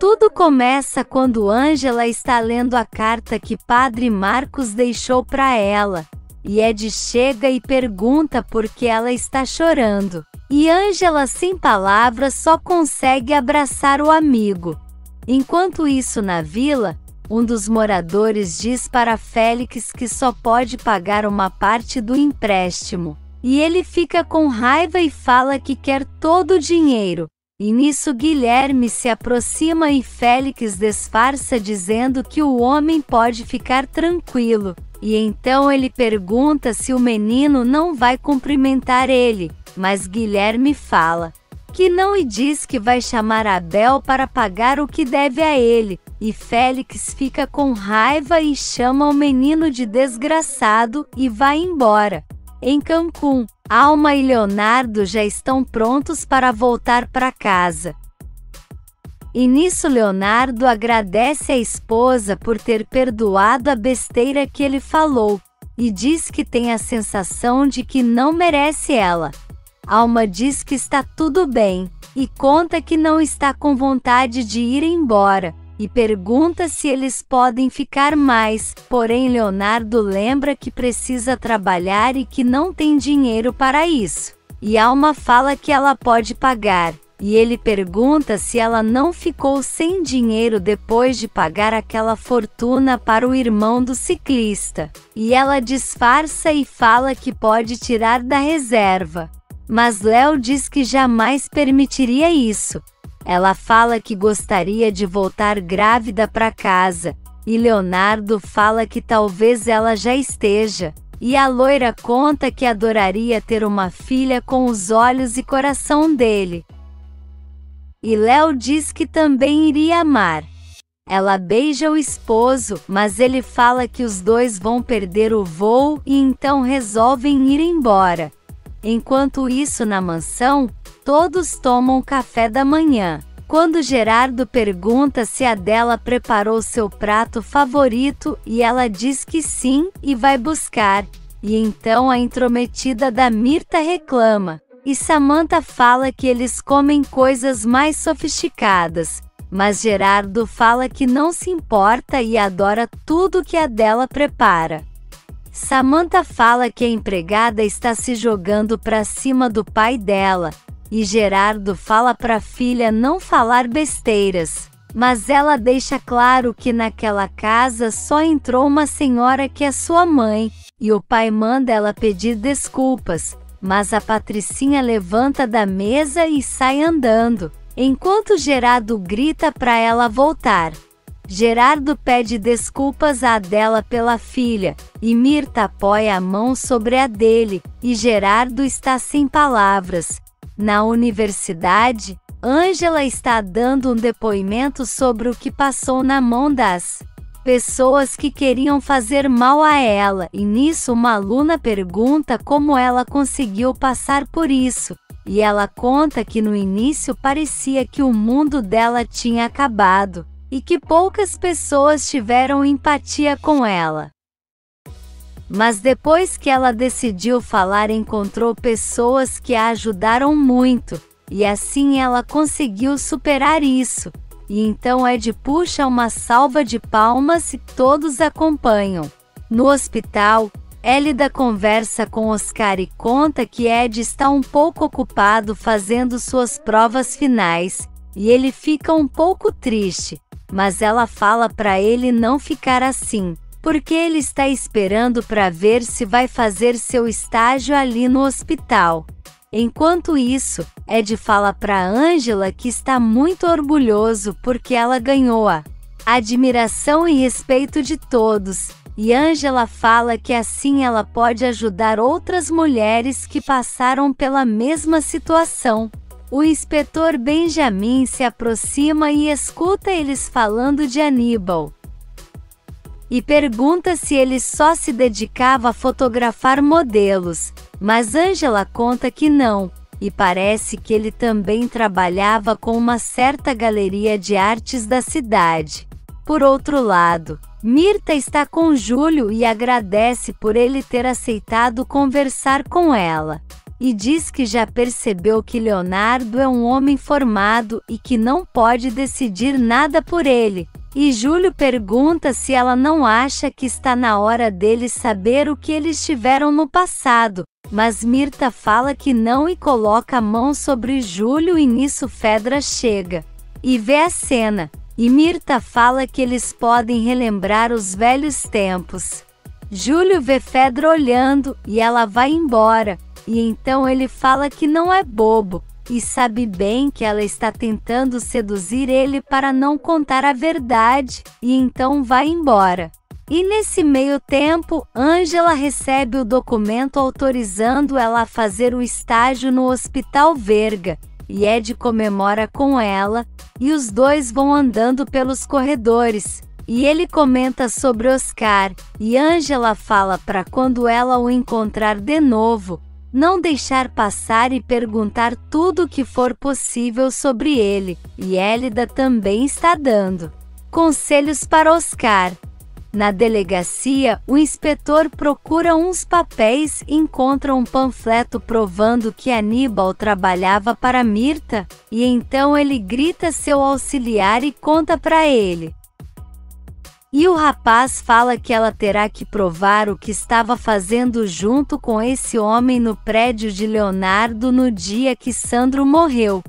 Tudo começa quando Ângela está lendo a carta que Padre Marcos deixou para ela. E Ed chega e pergunta por que ela está chorando. E Ângela, sem palavras, só consegue abraçar o amigo. Enquanto isso, na vila, um dos moradores diz para Félix que só pode pagar uma parte do empréstimo. E ele fica com raiva e fala que quer todo o dinheiro. E nisso Guilherme se aproxima e Félix disfarça dizendo que o homem pode ficar tranquilo. E então ele pergunta se o menino não vai cumprimentar ele, mas Guilherme fala que não e diz que vai chamar Abel para pagar o que deve a ele. E Félix fica com raiva e chama o menino de desgraçado e vai embora. Em Cancún, Alma e Leonardo já estão prontos para voltar para casa. E nisso Leonardo agradece a esposa por ter perdoado a besteira que ele falou, e diz que tem a sensação de que não merece ela. Alma diz que está tudo bem, e conta que não está com vontade de ir embora, e pergunta se eles podem ficar mais, porém Leonardo lembra que precisa trabalhar e que não tem dinheiro para isso. E Alma fala que ela pode pagar. E ele pergunta se ela não ficou sem dinheiro depois de pagar aquela fortuna para o irmão do ciclista. E ela disfarça e fala que pode tirar da reserva. Mas Léo diz que jamais permitiria isso. Ela fala que gostaria de voltar grávida para casa. E Leonardo fala que talvez ela já esteja. E a loira conta que adoraria ter uma filha com os olhos e coração dele. E Léo diz que também iria amar. Ela beija o esposo, mas ele fala que os dois vão perder o voo e então resolvem ir embora. Enquanto isso, na mansão, todos tomam café da manhã. Quando Gerardo pergunta se a Adela preparou seu prato favorito e ela diz que sim e vai buscar. E então a intrometida da Mirta reclama. E Samantha fala que eles comem coisas mais sofisticadas, mas Gerardo fala que não se importa e adora tudo que a Adela prepara. Samantha fala que a empregada está se jogando para cima do pai dela, e Gerardo fala para a filha não falar besteiras, mas ela deixa claro que naquela casa só entrou uma senhora que é sua mãe, e o pai manda ela pedir desculpas. Mas a Patricinha levanta da mesa e sai andando, enquanto Gerardo grita para ela voltar. Gerardo pede desculpas a Adela pela filha, e Mirta apoia a mão sobre a dele, e Gerardo está sem palavras. Na universidade, Ângela está dando um depoimento sobre o que passou na mão das pessoas que queriam fazer mal a ela, e nisso uma aluna pergunta como ela conseguiu passar por isso, e ela conta que no início parecia que o mundo dela tinha acabado, e que poucas pessoas tiveram empatia com ela. Mas depois que ela decidiu falar, encontrou pessoas que a ajudaram muito, e assim ela conseguiu superar isso. E então Ed puxa uma salva de palmas e todos acompanham. No hospital, Elida conversa com Oscar e conta que Ed está um pouco ocupado fazendo suas provas finais, e ele fica um pouco triste, mas ela fala para ele não ficar assim, porque ele está esperando para ver se vai fazer seu estágio ali no hospital. Enquanto isso, Ed fala para Ângela que está muito orgulhoso porque ela ganhou a admiração e respeito de todos, e Ângela fala que assim ela pode ajudar outras mulheres que passaram pela mesma situação. O inspetor Benjamin se aproxima e escuta eles falando de Aníbal. E pergunta se ele só se dedicava a fotografar modelos, mas Ângela conta que não, e parece que ele também trabalhava com uma certa galeria de artes da cidade. Por outro lado, Mirta está com Júlio e agradece por ele ter aceitado conversar com ela. e diz que já percebeu que Leonardo é um homem formado e que não pode decidir nada por ele. E Júlio pergunta se ela não acha que está na hora deles saber o que eles tiveram no passado. Mas Mirta fala que não e coloca a mão sobre Júlio, e nisso Fedra chega e vê a cena. E Mirta fala que eles podem relembrar os velhos tempos. Júlio vê Fedra olhando e ela vai embora. E então ele fala que não é bobo e sabe bem que ela está tentando seduzir ele para não contar a verdade, e então vai embora. E nesse meio tempo, Ângela recebe o documento autorizando ela a fazer o estágio no Hospital Verga, e Ed comemora com ela, e os dois vão andando pelos corredores, e ele comenta sobre Oscar, e Ângela fala para quando ela o encontrar de novo, não deixar passar e perguntar tudo o que for possível sobre ele, e Hélida também está dando conselhos para Oscar. Na delegacia, o inspetor procura uns papéis e encontra um panfleto provando que Aníbal trabalhava para Mirta, e então ele grita seu auxiliar e conta para ele. E o rapaz fala que ela terá que provar o que estava fazendo junto com esse homem no prédio de Leonardo no dia que Sandro morreu.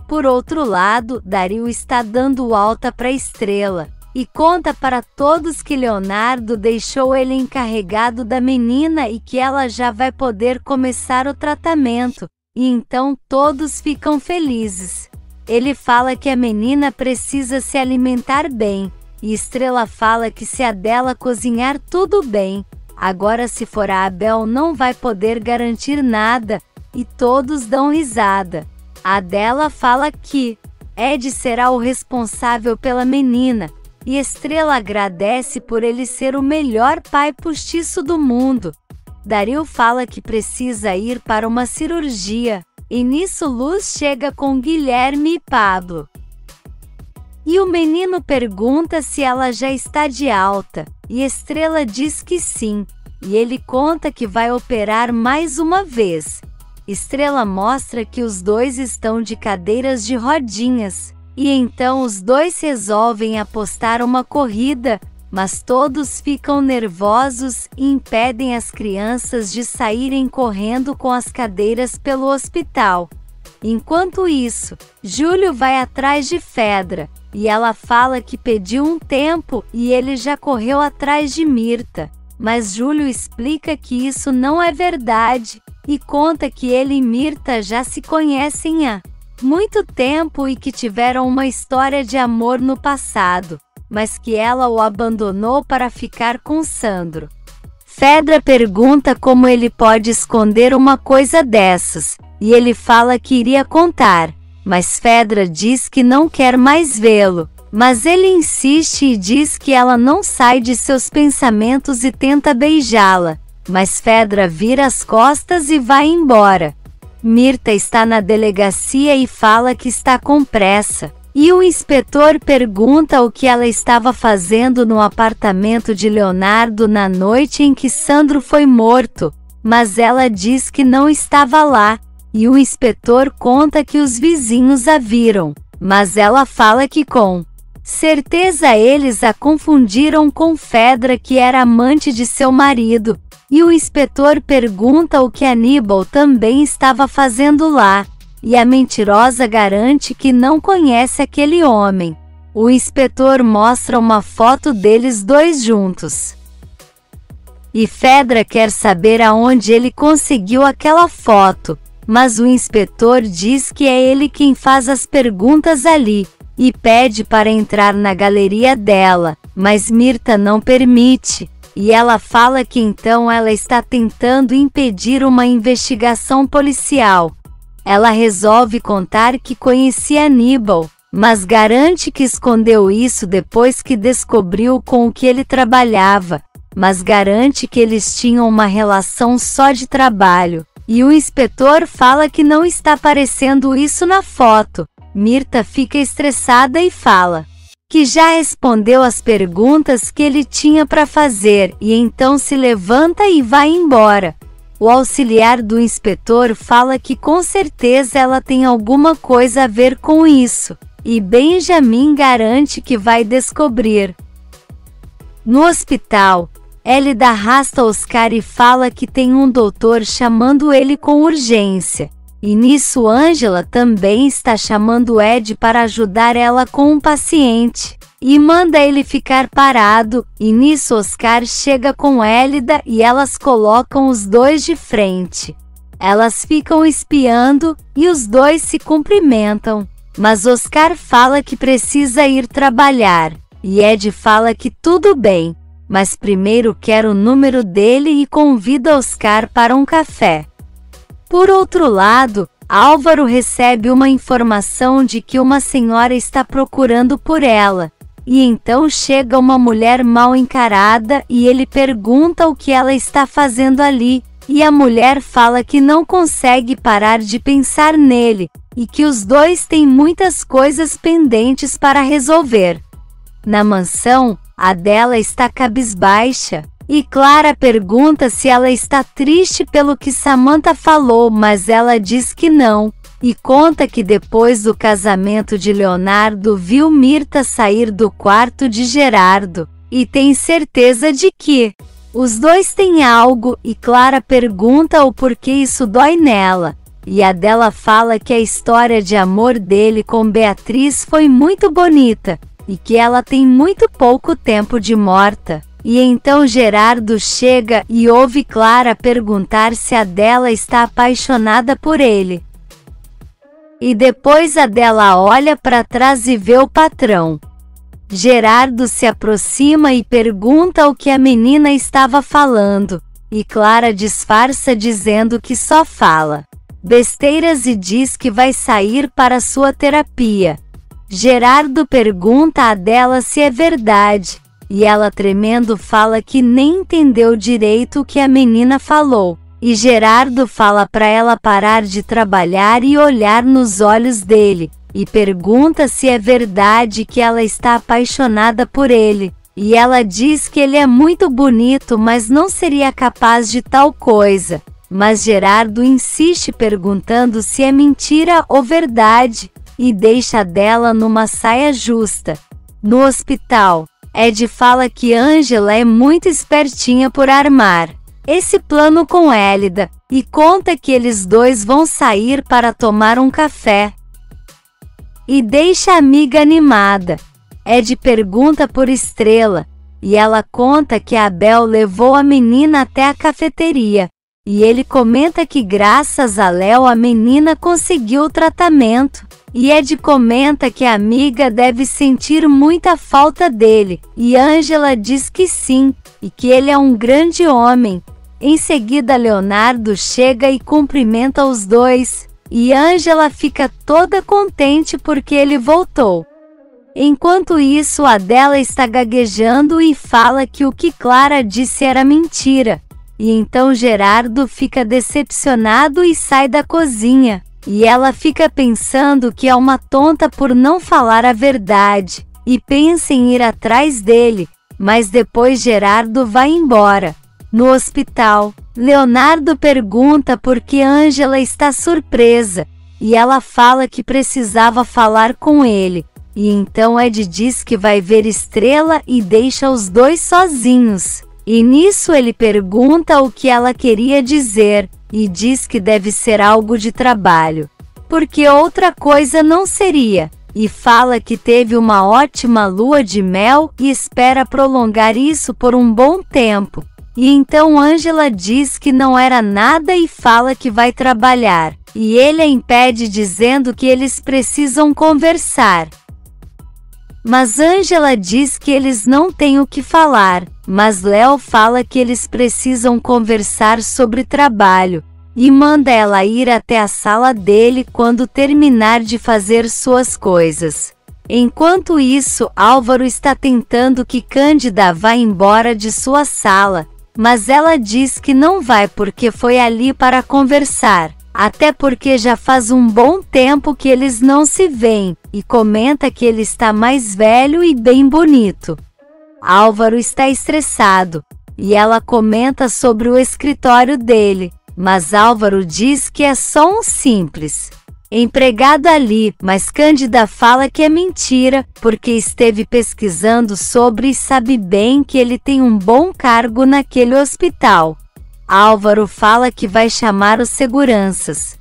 Por outro lado, Dario está dando alta para Estrela e conta para todos que Leonardo deixou ele encarregado da menina e que ela já vai poder começar o tratamento, e então todos ficam felizes. Ele fala que a menina precisa se alimentar bem, e Estrela fala que se a dela cozinhar tudo bem, agora se for a Abel não vai poder garantir nada, e todos dão risada. A Adela fala que Ed será o responsável pela menina, e Estrela agradece por ele ser o melhor pai postiço do mundo. Dario fala que precisa ir para uma cirurgia, e nisso Luz chega com Guilherme e Pablo. E o menino pergunta se ela já está de alta, e Estrela diz que sim, e ele conta que vai operar mais uma vez. Estrela mostra que os dois estão de cadeiras de rodinhas, e então os dois resolvem apostar uma corrida, mas todos ficam nervosos e impedem as crianças de saírem correndo com as cadeiras pelo hospital. Enquanto isso, Júlio vai atrás de Fedra, e ela fala que pediu um tempo e ele já correu atrás de Mirta, mas Júlio explica que isso não é verdade, e conta que ele e Mirta já se conhecem há muito tempo e que tiveram uma história de amor no passado, mas que ela o abandonou para ficar com Sandro. Fedra pergunta como ele pode esconder uma coisa dessas, e ele fala que iria contar, mas Fedra diz que não quer mais vê-lo, mas ele insiste e diz que ela não sai de seus pensamentos e tenta beijá-la, mas Fedra vira as costas e vai embora. Mirta está na delegacia e fala que está com pressa, e o inspetor pergunta o que ela estava fazendo no apartamento de Leonardo na noite em que Sandro foi morto, mas ela diz que não estava lá, e o inspetor conta que os vizinhos a viram, mas ela fala que com certeza eles a confundiram com Fedra, que era amante de seu marido. E o inspetor pergunta o que Aníbal também estava fazendo lá, e a mentirosa garante que não conhece aquele homem. O inspetor mostra uma foto deles dois juntos. E Fedra quer saber aonde ele conseguiu aquela foto, mas o inspetor diz que é ele quem faz as perguntas ali, e pede para entrar na galeria dela, mas Mirta não permite. E ela fala que então ela está tentando impedir uma investigação policial. Ela resolve contar que conhecia Aníbal, mas garante que escondeu isso depois que descobriu com o que ele trabalhava, mas garante que eles tinham uma relação só de trabalho. E o inspetor fala que não está aparecendo isso na foto. Mirta fica estressada e fala que já respondeu as perguntas que ele tinha para fazer, e então se levanta e vai embora. O auxiliar do inspetor fala que com certeza ela tem alguma coisa a ver com isso, e Benjamin garante que vai descobrir. No hospital, Elida arrasta Oscar e fala que tem um doutor chamando ele com urgência. E nisso Angela também está chamando Ed para ajudar ela com um paciente. E manda ele ficar parado, e nisso Oscar chega com Elida e elas colocam os dois de frente. Elas ficam espiando, e os dois se cumprimentam. Mas Oscar fala que precisa ir trabalhar, e Ed fala que tudo bem, mas primeiro quer o número dele e convida Oscar para um café. Por outro lado, Álvaro recebe uma informação de que uma senhora está procurando por ela, e então chega uma mulher mal encarada e ele pergunta o que ela está fazendo ali, e a mulher fala que não consegue parar de pensar nele, e que os dois têm muitas coisas pendentes para resolver. Na mansão, Adela está cabisbaixa, e Clara pergunta se ela está triste pelo que Samantha falou, mas ela diz que não, e conta que depois do casamento de Leonardo viu Mirta sair do quarto de Gerardo, e tem certeza de que os dois têm algo, e Clara pergunta o porquê isso dói nela, e Adela fala que a história de amor dele com Beatriz foi muito bonita, e que ela tem muito pouco tempo de morta. E então Gerardo chega e ouve Clara perguntar se Adela está apaixonada por ele. E depois Adela olha para trás e vê o patrão. Gerardo se aproxima e pergunta o que a menina estava falando, e Clara disfarça dizendo que só fala besteiras e diz que vai sair para sua terapia. Gerardo pergunta a Adela se é verdade, e ela tremendo fala que nem entendeu direito o que a menina falou, e Gerardo fala para ela parar de trabalhar e olhar nos olhos dele, e pergunta se é verdade que ela está apaixonada por ele, e ela diz que ele é muito bonito, mas não seria capaz de tal coisa. Mas Gerardo insiste perguntando se é mentira ou verdade, e deixa dela numa saia justa. No hospital, Ed fala que Angela é muito espertinha por armar esse plano com Elida, e conta que eles dois vão sair para tomar um café. E deixa a amiga animada. Ed pergunta por Estrela, e ela conta que Abel levou a menina até a cafeteria, e ele comenta que graças a Léo a menina conseguiu o tratamento. E Ed comenta que a amiga deve sentir muita falta dele, e Angela diz que sim, e que ele é um grande homem. Em seguida Leonardo chega e cumprimenta os dois, e Angela fica toda contente porque ele voltou. Enquanto isso Adela está gaguejando e fala que o que Clara disse era mentira, e então Gerardo fica decepcionado e sai da cozinha. E ela fica pensando que é uma tonta por não falar a verdade, e pensa em ir atrás dele, mas depois Gerardo vai embora. No hospital, Leonardo pergunta por que Angela está surpresa, e ela fala que precisava falar com ele, e então Ed diz que vai ver Estrela e deixa os dois sozinhos. E nisso ele pergunta o que ela queria dizer, e diz que deve ser algo de trabalho, porque outra coisa não seria, e fala que teve uma ótima lua de mel e espera prolongar isso por um bom tempo. E então Angela diz que não era nada e fala que vai trabalhar, e ele a impede dizendo que eles precisam conversar. Mas Angela diz que eles não têm o que falar, mas Léo fala que eles precisam conversar sobre trabalho, e manda ela ir até a sala dele quando terminar de fazer suas coisas. Enquanto isso, Álvaro está tentando que Cândida vá embora de sua sala, mas ela diz que não vai porque foi ali para conversar, até porque já faz um bom tempo que eles não se veem, e comenta que ele está mais velho e bem bonito. Álvaro está estressado, e ela comenta sobre o escritório dele, mas Álvaro diz que é só um simples empregado ali, mas Cândida fala que é mentira, porque esteve pesquisando sobre e sabe bem que ele tem um bom cargo naquele hospital. Álvaro fala que vai chamar os seguranças.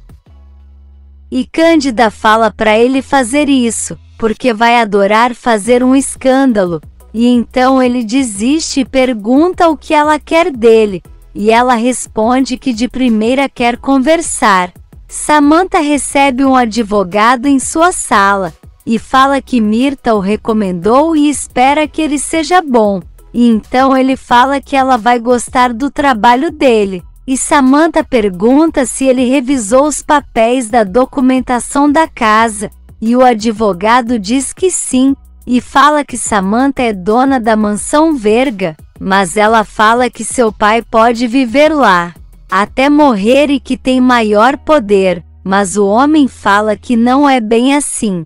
E Cândida fala para ele fazer isso, porque vai adorar fazer um escândalo. E então ele desiste e pergunta o que ela quer dele, e ela responde que de primeira quer conversar. Samantha recebe um advogado em sua sala, e fala que Mirtha o recomendou e espera que ele seja bom. E então ele fala que ela vai gostar do trabalho dele. E Samantha pergunta se ele revisou os papéis da documentação da casa, e o advogado diz que sim, e fala que Samantha é dona da mansão Verga, mas ela fala que seu pai pode viver lá até morrer e que tem maior poder, mas o homem fala que não é bem assim.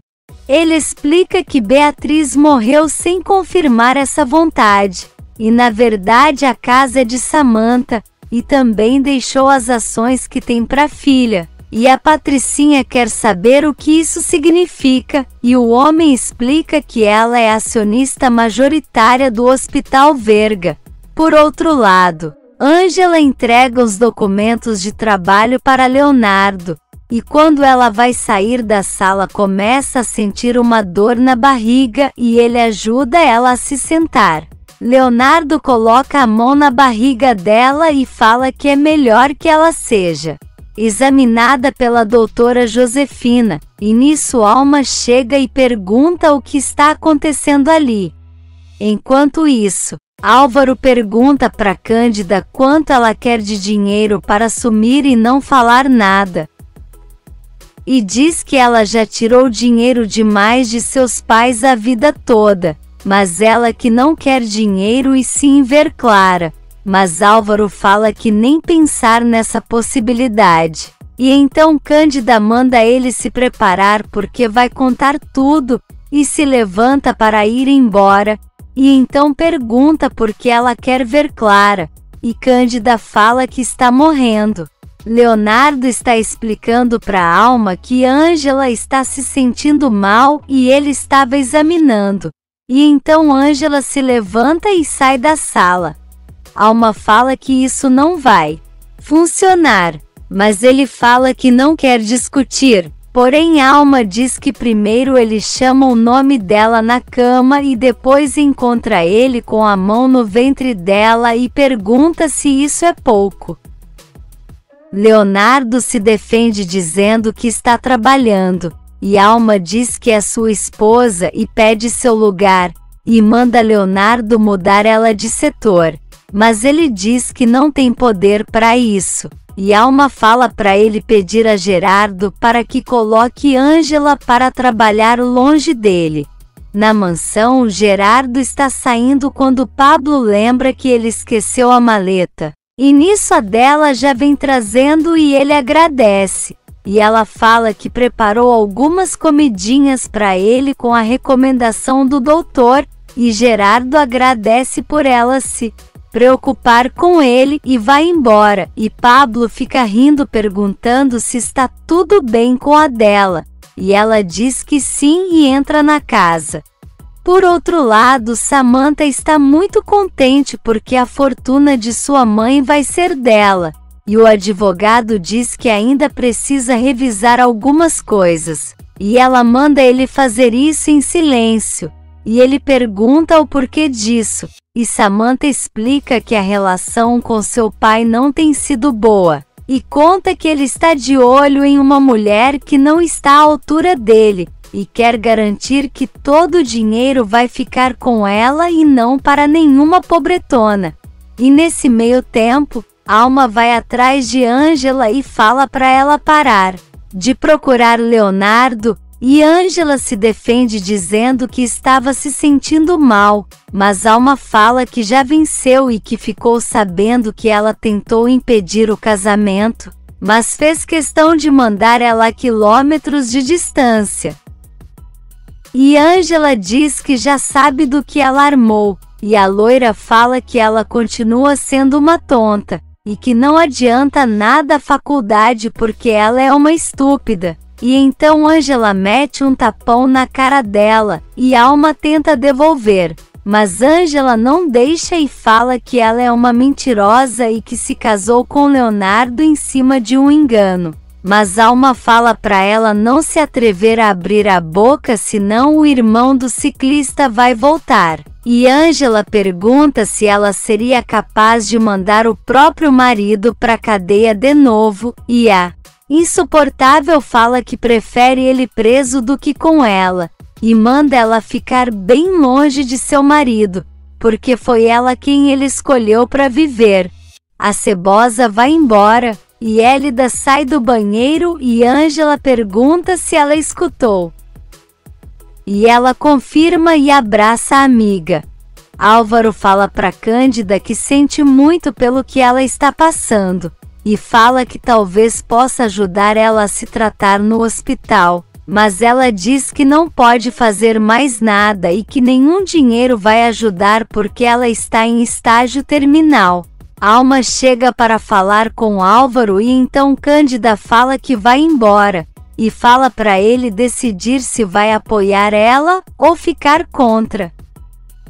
Ele explica que Beatriz morreu sem confirmar essa vontade, e na verdade a casa é de Samantha, e também deixou as ações que tem para a filha. E a Patricinha quer saber o que isso significa, e o homem explica que ela é acionista majoritária do Hospital Verga. Por outro lado, Ângela entrega os documentos de trabalho para Leonardo, e quando ela vai sair da sala começa a sentir uma dor na barriga e ele ajuda ela a se sentar. Leonardo coloca a mão na barriga dela e fala que é melhor que ela seja examinada pela doutora Josefina, e nisso Alma chega e pergunta o que está acontecendo ali. Enquanto isso, Álvaro pergunta para Cândida quanto ela quer de dinheiro para sumir e não falar nada. E diz que ela já tirou dinheiro demais de seus pais a vida toda, mas ela que não quer dinheiro e sim ver Clara. Mas Álvaro fala que nem pensar nessa possibilidade. E então Cândida manda ele se preparar porque vai contar tudo, e se levanta para ir embora. E então pergunta por que ela quer ver Clara, e Cândida fala que está morrendo. Leonardo está explicando para Alma que Ângela está se sentindo mal e ele estava examinando. E então Ângela se levanta e sai da sala. Alma fala que isso não vai funcionar, mas ele fala que não quer discutir. Porém Alma diz que primeiro ele chama o nome dela na cama e depois encontra ele com a mão no ventre dela e pergunta se isso é pouco. Leonardo se defende dizendo que está trabalhando, e Alma diz que é sua esposa e pede seu lugar, e manda Leonardo mudar ela de setor. Mas ele diz que não tem poder para isso. E Alma fala para ele pedir a Gerardo para que coloque Ângela para trabalhar longe dele. Na mansão, Gerardo está saindo quando Pablo lembra que ele esqueceu a maleta. E nisso a dela já vem trazendo e ele agradece. E ela fala que preparou algumas comidinhas para ele com a recomendação do doutor, e Gerardo agradece por ela se preocupar com ele e vai embora, e Pablo fica rindo perguntando se está tudo bem com a dela, e ela diz que sim e entra na casa. Por outro lado, Samantha está muito contente porque a fortuna de sua mãe vai ser dela, e o advogado diz que ainda precisa revisar algumas coisas, e ela manda ele fazer isso em silêncio, e ele pergunta o porquê disso. E Samantha explica que a relação com seu pai não tem sido boa, e conta que ele está de olho em uma mulher que não está à altura dele, e quer garantir que todo o dinheiro vai ficar com ela e não para nenhuma pobretona. E nesse meio tempo, Alma vai atrás de Ângela e fala para ela parar de procurar Leonardo, e Ângela se defende dizendo que estava se sentindo mal, mas Alma fala que já venceu e que ficou sabendo que ela tentou impedir o casamento, mas fez questão de mandar ela a quilômetros de distância. E Ângela diz que já sabe do que ela armou, e a loira fala que ela continua sendo uma tonta, e que não adianta nada a faculdade porque ela é uma estúpida. E então Angela mete um tapão na cara dela, e Alma tenta devolver. Mas Angela não deixa e fala que ela é uma mentirosa e que se casou com Leonardo em cima de um engano. Mas Alma fala para ela não se atrever a abrir a boca, senão o irmão do ciclista vai voltar. E Angela pergunta se ela seria capaz de mandar o próprio marido para a cadeia de novo, e a insuportável fala que prefere ele preso do que com ela, e manda ela ficar bem longe de seu marido, porque foi ela quem ele escolheu para viver. A cebosa vai embora, e Elida sai do banheiro e Angela pergunta se ela escutou. E ela confirma e abraça a amiga. Álvaro fala para Cândida que sente muito pelo que ela está passando, e fala que talvez possa ajudar ela a se tratar no hospital, mas ela diz que não pode fazer mais nada e que nenhum dinheiro vai ajudar porque ela está em estágio terminal. Alma chega para falar com Álvaro e então Cândida fala que vai embora, e fala para ele decidir se vai apoiar ela ou ficar contra.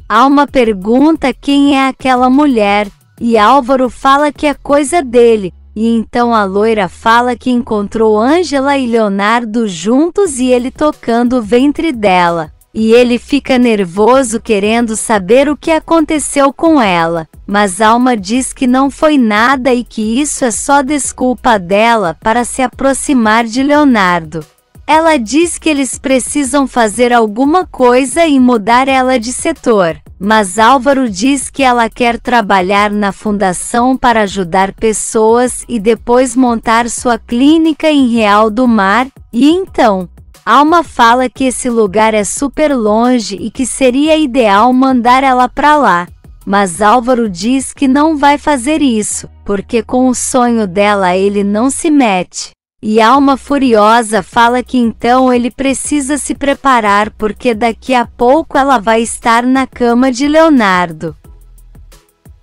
Alma pergunta quem é aquela mulher, e Álvaro fala que é coisa dele, e então a loira fala que encontrou Angela e Leonardo juntos e ele tocando o ventre dela. E ele fica nervoso querendo saber o que aconteceu com ela, mas Alma diz que não foi nada e que isso é só desculpa dela para se aproximar de Leonardo. Ela diz que eles precisam fazer alguma coisa e mudar ela de setor, mas Álvaro diz que ela quer trabalhar na fundação para ajudar pessoas e depois montar sua clínica em Real do Mar, e então Alma fala que esse lugar é super longe e que seria ideal mandar ela para lá, mas Álvaro diz que não vai fazer isso, porque com o sonho dela ele não se mete. E Alma furiosa fala que então ele precisa se preparar porque daqui a pouco ela vai estar na cama de Leonardo.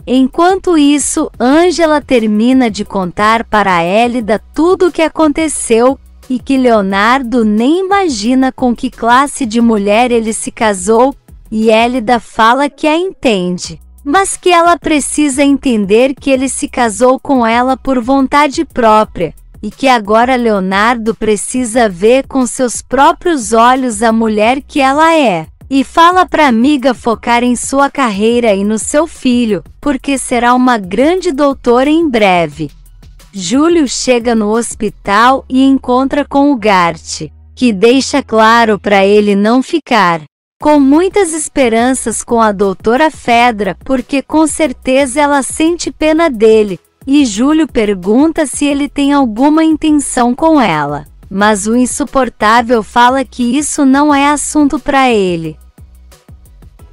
Enquanto isso, Angela termina de contar para Elida tudo o que aconteceu, e que Leonardo nem imagina com que classe de mulher ele se casou, e Elida fala que a entende, mas que ela precisa entender que ele se casou com ela por vontade própria, e que agora Leonardo precisa ver com seus próprios olhos a mulher que ela é, e fala para a amiga focar em sua carreira e no seu filho, porque será uma grande doutora em breve. Júlio chega no hospital e encontra com o Gart, que deixa claro para ele não ficar com muitas esperanças com a doutora Fedra, porque com certeza ela sente pena dele, e Júlio pergunta se ele tem alguma intenção com ela, mas o insuportável fala que isso não é assunto para ele.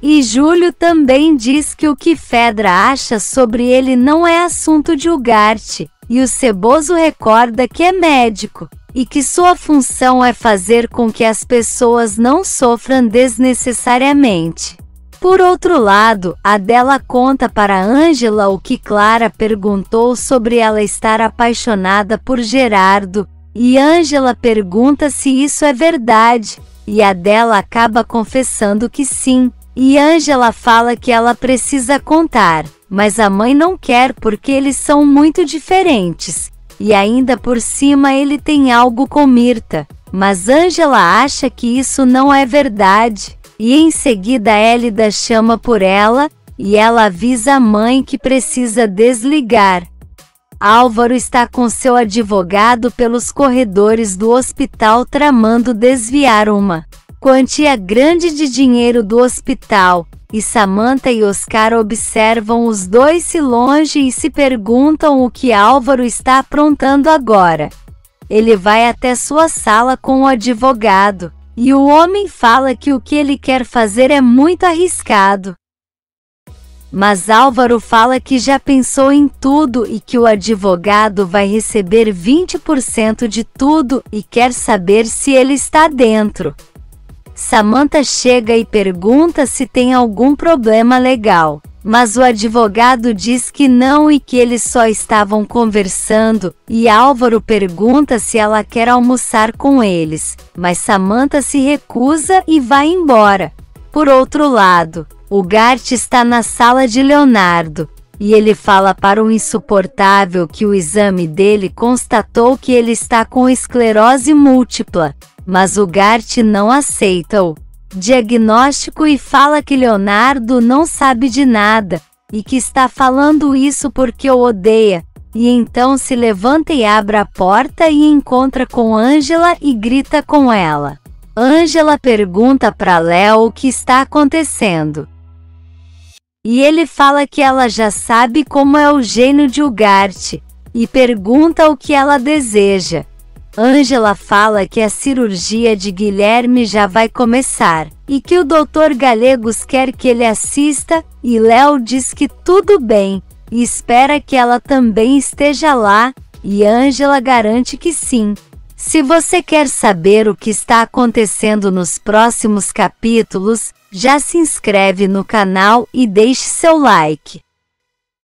E Júlio também diz que o que Fedra acha sobre ele não é assunto de Ugarte, e o Ceboso recorda que é médico, e que sua função é fazer com que as pessoas não sofram desnecessariamente. Por outro lado, Adela conta para Angela o que Clara perguntou sobre ela estar apaixonada por Gerardo, e Angela pergunta se isso é verdade, e Adela acaba confessando que sim, e Angela fala que ela precisa contar, mas a mãe não quer porque eles são muito diferentes, e ainda por cima ele tem algo com Mirta, mas Angela acha que isso não é verdade, e em seguida Elida chama por ela, e ela avisa a mãe que precisa desligar. Álvaro está com seu advogado pelos corredores do hospital tramando desviar uma quantia grande de dinheiro do hospital, e Samantha e Oscar observam os dois se longe e se perguntam o que Álvaro está aprontando agora. Ele vai até sua sala com o advogado, e o homem fala que o que ele quer fazer é muito arriscado. Mas Álvaro fala que já pensou em tudo e que o advogado vai receber 20% de tudo e quer saber se ele está dentro. Samantha chega e pergunta se tem algum problema legal, Mas o advogado diz que não e que eles só estavam conversando, e Álvaro pergunta se ela quer almoçar com eles, mas Samantha se recusa e vai embora. Por outro lado, o Gart está na sala de Leonardo, e ele fala para o insuportável que o exame dele constatou que ele está com esclerose múltipla, mas o Gart não aceita o diagnóstico e fala que Leonardo não sabe de nada, e que está falando isso porque o odeia, e então se levanta e abre a porta e encontra com Ângela e grita com ela. Ângela pergunta para Léo o que está acontecendo. E ele fala que ela já sabe como é o gênio de Ugarte, e pergunta o que ela deseja. Ângela fala que a cirurgia de Guilherme já vai começar, e que o Dr. Gallegos quer que ele assista, e Léo diz que tudo bem, e espera que ela também esteja lá, e Ângela garante que sim. Se você quer saber o que está acontecendo nos próximos capítulos, já se inscreve no canal e deixe seu like.